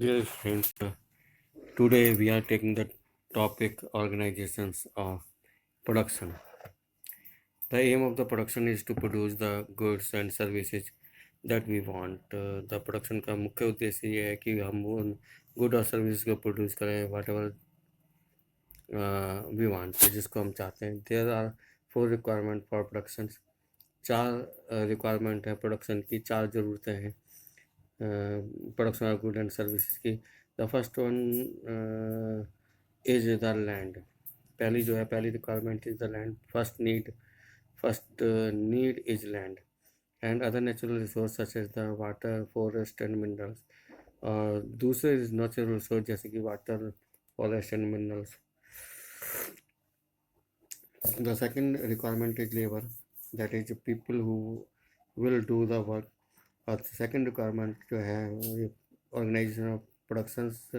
Dear friends, today we are taking the topic organizations of production. The aim of the production is to produce the goods and services that we want. The production का मुख्य उद्देश्य ये है कि हम उन good और service को प्रोड्यूस करें वाट एवर वी वांट, जिसको हम चाहते हैं. There are 4 requirement for production. 4 requirement है प्रोडक्शन की, 4 ज़रूरतें हैं production of good and services की. The first one is the land. पहली requirement is the land. First need is land and other natural resource such as the water, forest and minerals. और दूसरे is natural resource जैसे कि water, forest and minerals. The second requirement is labour, that is people who will do the work. और second requirement जो है organisation of productions,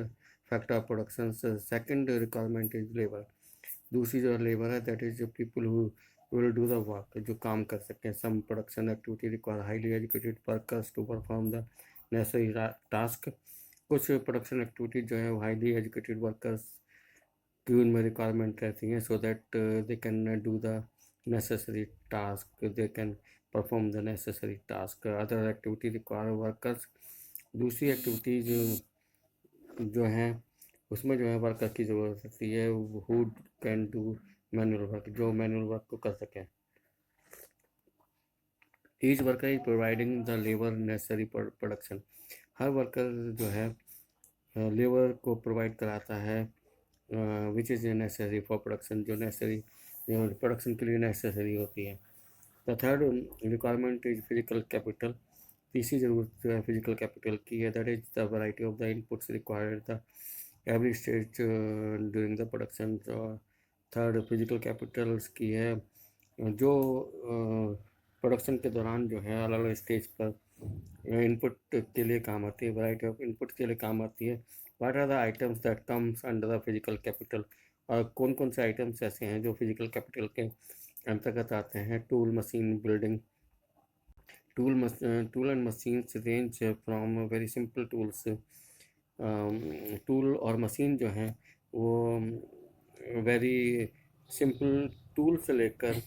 factor of productions. Second requirement is labour. दूसरी जो labour है that is people who will do the work, जो काम कर सकते हैं. Some production activity require highly educated workers to perform the necessary task. कुछ production activity जो है हाईली एजुकेटेड वर्कर्स की उनमें रिक्वायरमेंट रहती हैं so that they can do the necessary task, they can perform the necessary task. Other activity require workers. दूसरी activities जो हैं उसमें जो है वर्कर की ज़रूरत होती है who can do manual work, जो मैनुअल वर्क को कर सकें. Each worker is providing the labour necessary production. Her worker जो है लेबर को प्रोवाइड कराता है which is necessary for production, जो नेसेसरी प्रोडक्शन के लिए नेसेसरी होती है. The third requirement is physical capital. तीसरी ज़रूरत जो है फिजिकल कैपिटल की है. That is the variety of the inputs required the every stage during the production. Third physical Capitals की है जो प्रोडक्शन के दौरान जो है अलग अलग स्टेज पर इनपुट के लिए काम आती है, वैरायटी ऑफ इनपुट के लिए काम आती है. What are the items that comes under the physical capital. और कौन कौन से आइटम्स ऐसे हैं जो फिजिकल कैपिटल के अंतर्गत आते हैं. Tool, machine, building. Tool and machines range from very simple tools. Tool और मशीन जो हैं वो वेरी सिंपल टूल से लेकर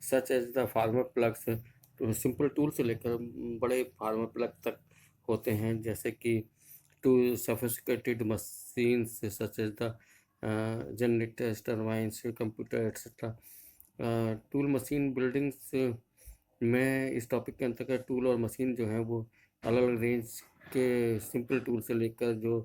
such as the farmer ploughs, तो सिंपल टूल से लेकर बड़े फार्मर प्लग तक होते हैं, जैसे कि to sophisticated machines such as the generators, turbines, computer etcetera. Tool, machine, buildings में इस टॉपिक के अंतर्गत टूल और मशीन जो है वो अलग अलग रेंज के सिंपल टूल से लेकर जो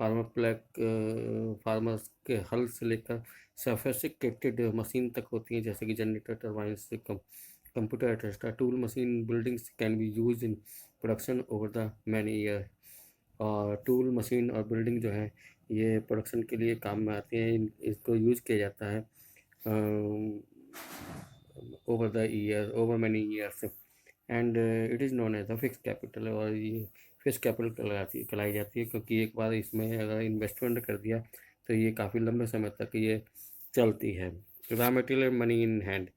फार्मर्स के हल से लेकर सोफिस्टिकेटेड मशीन तक होती हैं, जैसे कि generator, turbines, computer etcetera. Tool, machine, buildings can be use in production over the many year. और टूल, मशीन और बिल्डिंग जो है ये प्रोडक्शन के लिए काम में आते हैं. इसको यूज किया जाता है over the year, over many years. And it is known as the fix capital. और ये फिक्स कैपिटल कहलाई जाती है क्योंकि एक बार इसमें अगर इन्वेस्टमेंट कर दिया तो ये काफ़ी लंबे समय तक ये चलती है. Raw material, money in hand.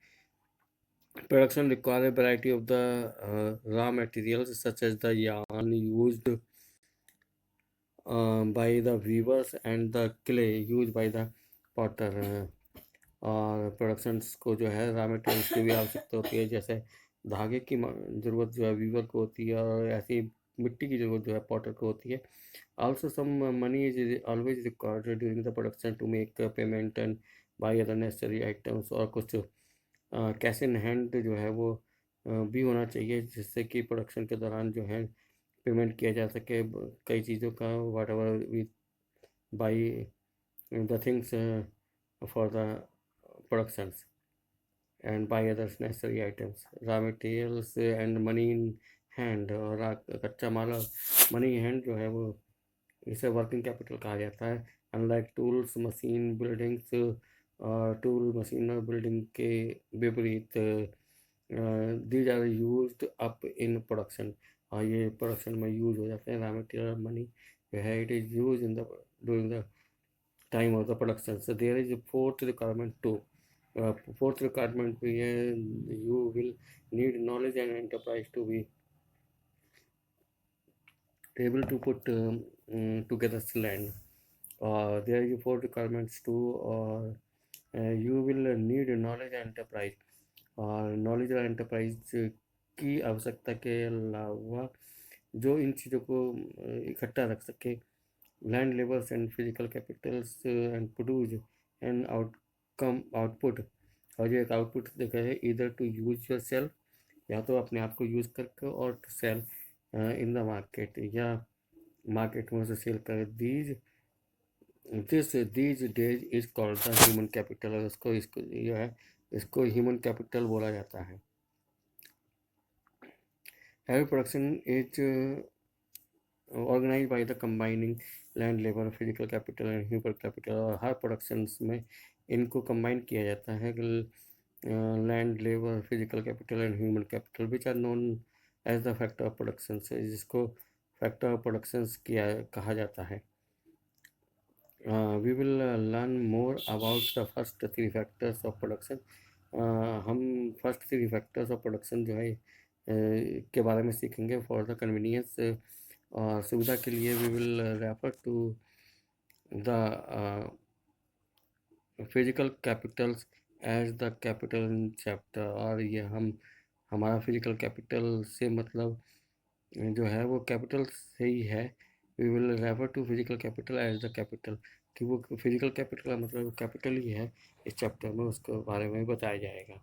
Production require a variety of the raw materials such as the yarn used by the weavers and the clay used by the potter. और प्रोडक्शंस को जो है रॉ मटेरियल्स की भी आवश्यकता होती है, जैसे धागे की ज़रूरत जो है वीवर को होती है और ऐसी मिट्टी की ज़रूरत जो है पॉटर को होती है. Also some money is always required during the production to make payment and buy other necessary items. और कुछ कैश इन हैंड जो है वो भी होना चाहिए जिससे कि प्रोडक्शन के दौरान जो है पेमेंट किया जा सके कई चीज़ों का. Whatever we buy the things for the productions and buy others necessary items. Raw materials and money in hand. और कच्चा माल और मनी इन हैंड जो है वो इसे वर्किंग कैपिटल कहा जाता है. Unlike tools, machine, buildings. Tool, machine और बिल्डिंग के विपरीत these are used up in production. और ये प्रोडक्शन में यूज हो जाते हैं. रॉ मटेरियल मनी जो है it is use in the during the time of the production. So there is fourth requirement too. Fourth requirement भी है, you will need knowledge and enterprise to be able to put together land. There are four requirements too, or you will need knowledge and enterprise. और knowledge और enterprise की आवश्यकता के अलावा जो इन चीज़ों को इकट्ठा रख सके, land labours and physical Capitals and produce and outcome output. और जो एक आउटपुट देखा है, इधर टू यूज योर सेल्फ, या तो अपने आप को यूज़ करके, और to sell in the market, या मार्केट में उसे सेल कर। These days is called the human capital, और इसको जो है इसको ह्यूमन कैपिटल बोला जाता है। Heavy production is organized by the combining land labour physical capital and human capital. और हर प्रोडक्शंस में इनको कंबाइन किया जाता है, land labour physical capital and human capital, which are known as the factor of production, जिसको factor of productions किया कहा जाता है। We will learn more about the first three factors of production. हम first three factors of production जो है के बारे में सीखेंगे। फॉर द कन्वीनियंस, और सुविधा के लिए, we will refer to the physical capitals as the capital in chapter. और ये हमारा फिजिकल कैपिटल से मतलब जो है वो कैपिटल से ही है। We will refer to physical capital as the capital, कि वो फिजिकल कैपिटल का मतलब कैपिटल ही है। इस चैप्टर में उसके बारे में बताया जाएगा।